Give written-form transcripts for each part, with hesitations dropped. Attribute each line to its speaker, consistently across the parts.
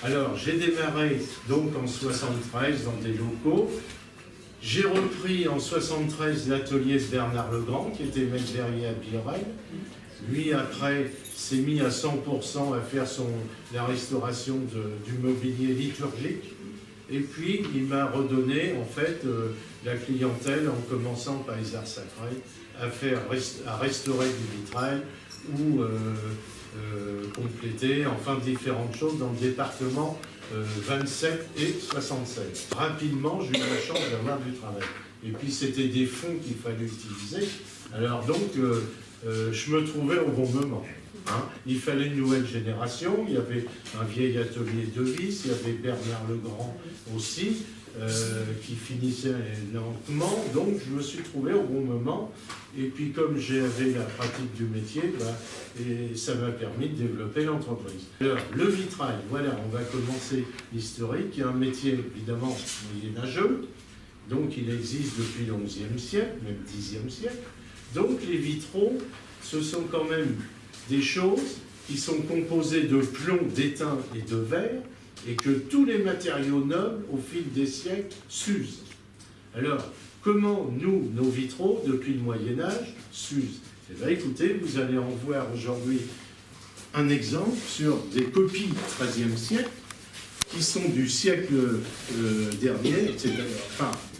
Speaker 1: Alors, j'ai démarré donc en 73 dans des locaux. J'ai repris en 73 l'atelier de Bernard Legrand, qui était maître verrier à Billorel. Lui, après, s'est mis à 100% à faire la restauration du mobilier liturgique. Et puis, il m'a redonné, en fait, la clientèle en commençant par les arts sacrés, à restaurer du vitrail ou compléter, enfin, différentes choses dans le département 27 et 76. Rapidement, j'ai eu la chance d'avoir du travail. Et puis, c'était des fonds qu'il fallait utiliser. Alors donc, je me trouvais au bon moment. Hein. Il fallait une nouvelle génération. Il y avait un vieil atelier de vis. Il y avait Bernard Legrand aussi, qui finissait lentement. Donc, je me suis trouvé au bon moment. Et puis, comme j'avais la pratique du métier, et ça m'a permis de développer l'entreprise. Alors, le vitrail, voilà, on va commencer l'historique. Il y a un métier, évidemment, moyenâgeux. Donc, il existe depuis le XIe siècle, même Xe siècle. Donc, les vitraux, ce sont quand même des choses qui sont composées de plomb, d'étain et de verre, et que tous les matériaux nobles, au fil des siècles, s'usent. Alors, comment nous, nos vitraux, depuis le Moyen-Âge, s'usent? Eh bien, écoutez, vous allez en voir aujourd'hui un exemple sur des copies du XIIIe siècle, qui sont du siècle dernier, c'est-à-dire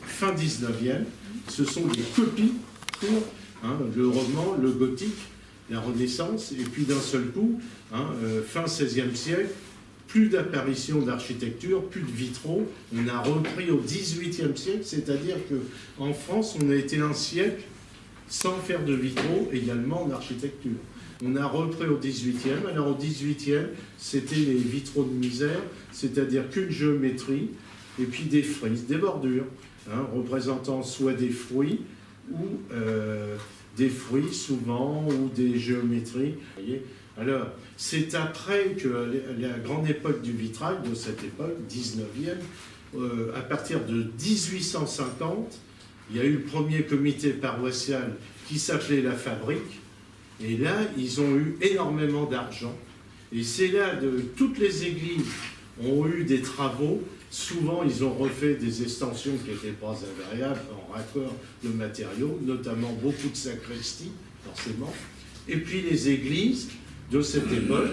Speaker 1: fin 19e. Ce sont des copies pour le roman, le gothique, la Renaissance, et puis d'un seul coup, fin XVIe siècle, plus d'apparition d'architecture, plus de vitraux. On a repris au XVIIIe siècle, c'est-à-dire qu'en France, on a été un siècle sans faire de vitraux, également en architecture. On a repris au XVIIIe. Alors au XVIIIe, c'était les vitraux de misère, c'est-à-dire qu'une géométrie, et puis des frises, des bordures, représentant soit des fruits, ou des fruits souvent, ou des géométries. Vous voyez. Alors, c'est après que la grande époque du vitrail, de cette époque, 19e, à partir de 1850, il y a eu le premier comité paroissial qui s'appelait la Fabrique, et là, ils ont eu énormément d'argent. Et c'est là que toutes les églises ont eu des travaux. Souvent, ils ont refait des extensions qui n'étaient pas invariables en raccord de matériaux, notamment beaucoup de sacristies, forcément. Et puis les églises de cette époque,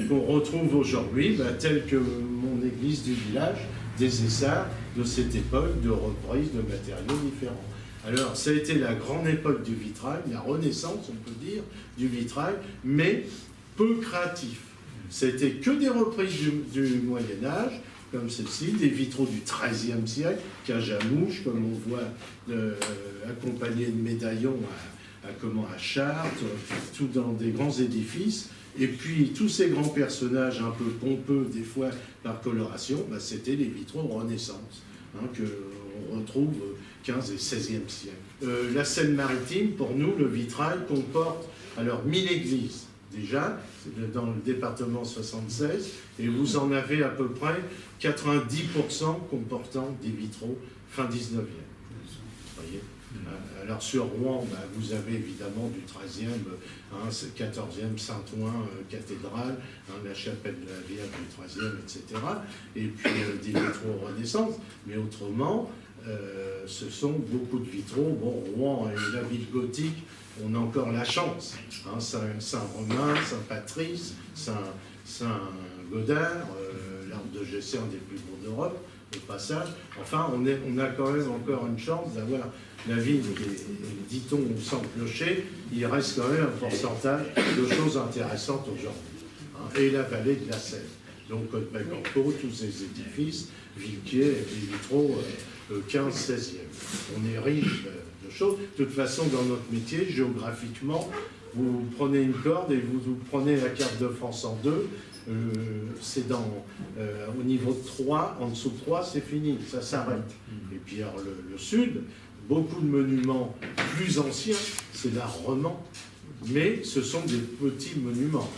Speaker 1: qu'on retrouve aujourd'hui, telles que mon église du village, des Essarts, de cette époque, de reprise de matériaux différents. Alors, ça a été la grande époque du vitrail, la renaissance, on peut dire, du vitrail, mais peu créatif. C'était que des reprises du Moyen-Âge, comme celle-ci, des vitraux du XIIIe siècle, cage à mouches, comme on voit accompagnés de médaillons à Chartres, tout dans des grands édifices. Et puis, tous ces grands personnages un peu pompeux, des fois par coloration, c'était les vitraux Renaissance, qu'on retrouve au XVe et XVIe siècle. La Seine-Maritime, pour nous, le vitrail comporte alors 1000 églises. Déjà, dans le département 76, et vous en avez à peu près 90% comportant des vitraux fin 19e. Voyez. Alors sur Rouen, vous avez évidemment du 13e, 14e, Saint-Ouen, cathédrale, la chapelle de la Vierge du 13e, etc. Et puis des vitraux Renaissance, mais autrement, ce sont beaucoup de vitraux. Bon, Rouen et la ville gothique, on a encore la chance. Saint-Romain, Saint-Patrice, Saint-Gaudard, l'arbre de Gessé, un des plus beaux d'Europe, au passage. Enfin, on a quand même encore une chance d'avoir la ville, dit-on, sans clocher. Il reste quand même un pourcentage de choses intéressantes aujourd'hui. Et la vallée de la Seine. Donc, Côte-Becancourt, tous ces édifices, Villequier, les vitraux 15-16e. On est riche de choses. De toute façon, dans notre métier, géographiquement, vous prenez une corde et vous prenez la carte de France en deux. C'est au niveau de 3, en dessous de 3, c'est fini, ça s'arrête. Et puis alors, le sud, beaucoup de monuments plus anciens, c'est l'art roman, mais ce sont des petits monuments.